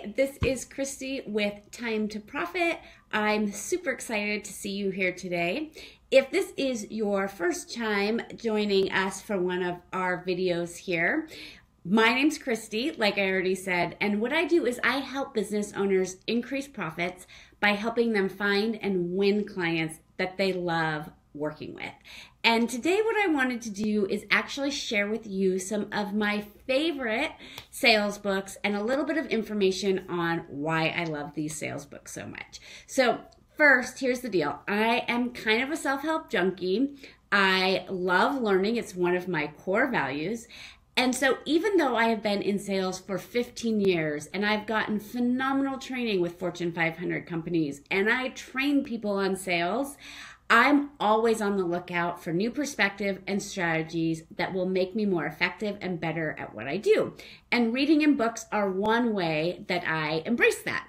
Hi, this is Christy with Time to Profit. I'm super excited to see you here today. If this is your first time joining us for one of our videos here, my name's Christy, like I already said, and what I do is I help business owners increase profits by helping them find and win clients that they love working with. And today what I wanted to do is actually share with you some of my favorite sales books and a little bit of information on why I love these sales books so much. So first, here's the deal. I am kind of a self-help junkie. I love learning. It's one of my core values. And so even though I have been in sales for 15 years and I've gotten phenomenal training with Fortune 500 companies and I train people on sales, I'm always on the lookout for new perspective and strategies that will make me more effective and better at what I do. And reading and books are one way that I embrace that.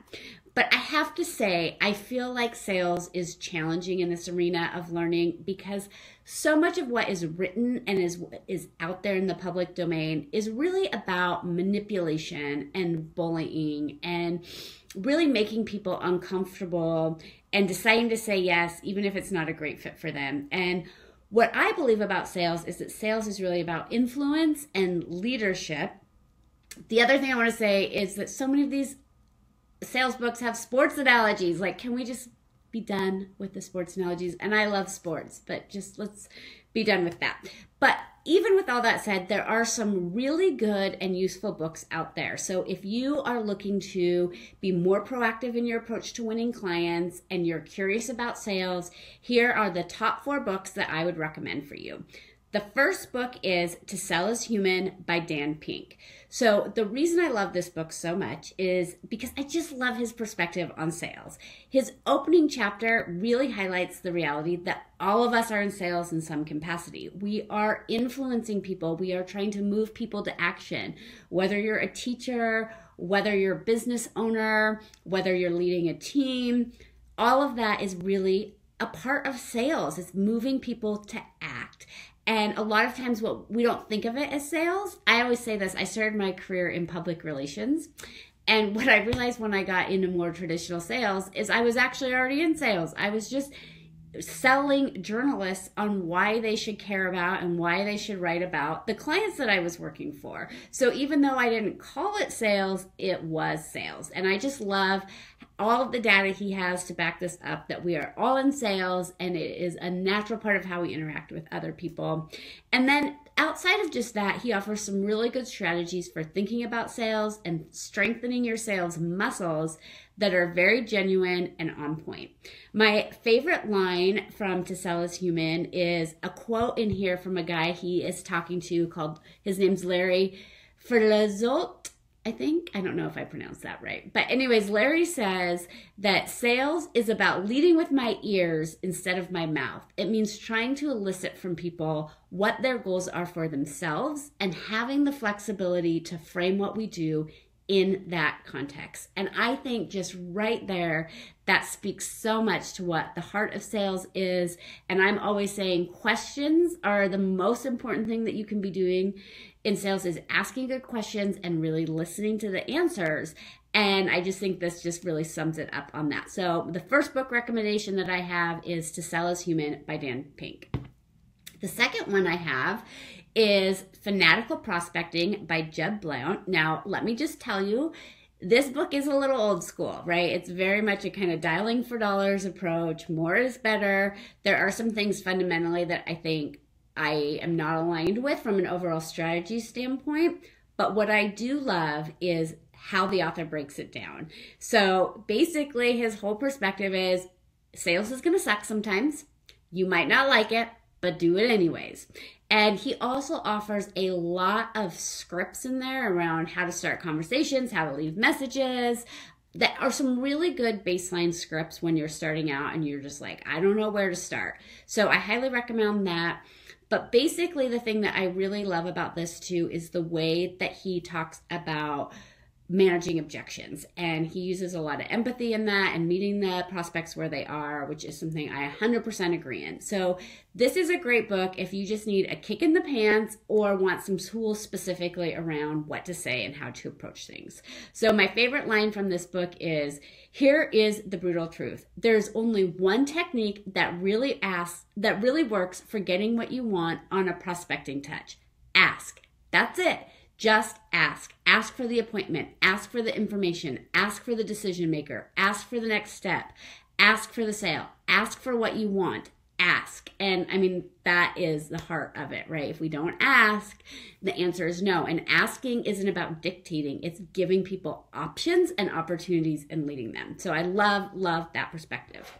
But I have to say, I feel like sales is challenging in this arena of learning because so much of what is written and is out there in the public domain is really about manipulation and bullying and really making people uncomfortable and deciding to say yes, even if it's not a great fit for them. And what I believe about sales is that sales is really about influence and leadership. The other thing I want to say is that so many of these sales books have sports analogies. Like, can we just be done with the sports analogies? And I love sports, but just let's be done with that. But even with all that said, there are some really good and useful books out there. So if you are looking to be more proactive in your approach to winning clients and you're curious about sales, here are the top 4 books that I would recommend for you. The first book is To Sell is Human by Dan Pink. So the reason I love this book so much is because I just love his perspective on sales. His opening chapter really highlights the reality that all of us are in sales in some capacity. We are influencing people. We are trying to move people to action. Whether you're a teacher, whether you're a business owner, whether you're leading a team, all of that is really a part of sales. It's moving people to act. And a lot of times we don't think of it as sales. I always say this, I started my career in public relations. And what I realized when I got into more traditional sales is I was actually already in sales. I was just selling journalists on why they should care about and why they should write about the clients that I was working for. So even though I didn't call it sales, it was sales. And I just love all of the data he has to back this up, that we are all in sales and it is a natural part of how we interact with other people. And then outside of just that, he offers some really good strategies for thinking about sales and strengthening your sales muscles that are very genuine and on point. My favorite line from To Sell is Human is a quote in here from a guy he is talking to his name's Larry Ferlazot, I think. I don't know if I pronounced that right. But anyways, Larry says that sales is about leading with my ears instead of my mouth. It means trying to elicit from people what their goals are for themselves and having the flexibility to frame what we do in that context. And I think just right there, that speaks so much to what the heart of sales is. And I'm always saying questions are the most important thing that you can be doing in sales, is asking good questions and really listening to the answers. And I just think this just really sums it up on that. So the first book recommendation that I have is To Sell is Human by Dan Pink. The second one I have is Fanatical Prospecting by Jeb Blount. Now, let me just tell you, this book is a little old school, right? It's very much a kind of dialing for dollars approach. More is better. There are some things fundamentally that I think I am not aligned with from an overall strategy standpoint. But what I do love is how the author breaks it down. So basically, his whole perspective is sales is going to suck sometimes. You might not like it, but do it anyways. And he also offers a lot of scripts in there around how to start conversations, how to leave messages, that are some really good baseline scripts when you're starting out and you're just like, I don't know where to start. So I highly recommend that. But basically the thing that I really love about this too is the way that he talks about managing objections. And he uses a lot of empathy in that and meeting the prospects where they are, which is something I 100% agree in. So this is a great book if you just need a kick in the pants or want some tools specifically around what to say and how to approach things. So my favorite line from this book is, "Here is the brutal truth. There's only one technique that really works for getting what you want on a prospecting touch. Ask. That's it. Just ask. Ask for the appointment. Ask for the information. Ask for the decision maker. Ask for the next step. Ask for the sale. Ask for what you want. Ask." And I mean, that is the heart of it, right? If we don't ask, the answer is no. And asking isn't about dictating. It's giving people options and opportunities and leading them. So I love that perspective.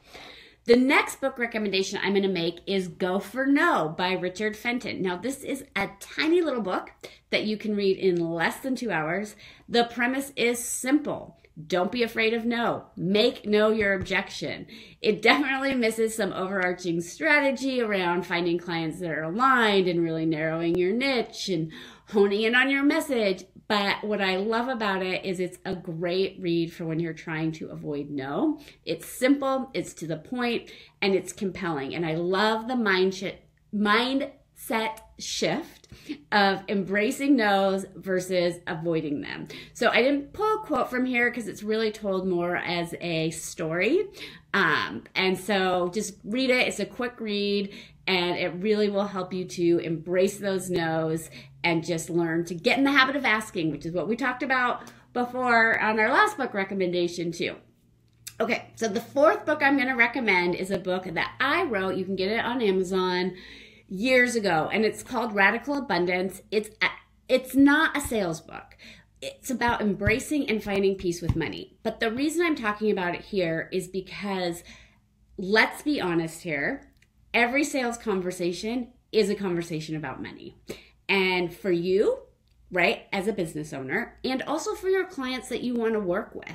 The next book recommendation I'm going to make is Go for No by Richard Fenton. Now, this is a tiny little book that you can read in less than 2 hours. The premise is simple. Don't be afraid of no. Make no your objection. It definitely misses some overarching strategy around finding clients that are aligned and really narrowing your niche and honing in on your message. But what I love about it is it's a great read for when you're trying to avoid no. It's simple, it's to the point, and it's compelling. And I love the mindset shift of embracing no's versus avoiding them. So I didn't pull a quote from here because it's really told more as a story. And so just read it. It's a quick read, and it really will help you to embrace those no's and just learn to get in the habit of asking, which is what we talked about before on our last book recommendation too. Okay, so the fourth book I'm going to recommend is a book that I wrote. You can get it on Amazon years ago, and it's called Radical Abundance. It's not a sales book. It's about embracing and finding peace with money. But the reason I'm talking about it here is because, let's be honest here, every sales conversation is a conversation about money. And for you, right, as a business owner, and also for your clients that you want to work with,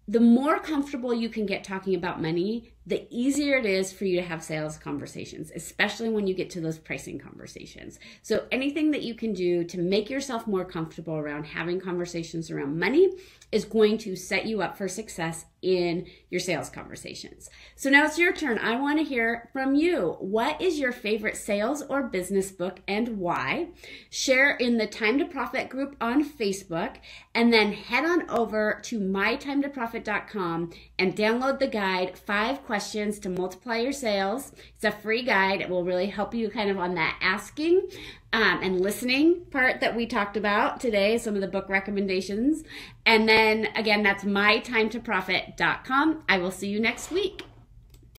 the more comfortable you can get talking about money, the easier it is for you to have sales conversations, especially when you get to those pricing conversations. So anything that you can do to make yourself more comfortable around having conversations around money is going to set you up for success in your sales conversations. So now it's your turn. I want to hear from you. What is your favorite sales or business book and why? Share in the Time to Profit group on Facebook, and then head on over to mytimetoprofit.com and download the guide, 5 questions to multiply your sales. It's a free guide. It will really help you kind of on that asking and listening part that we talked about today, some of the book recommendations. And then again, that's mytimetoprofit.com. I will see you next week.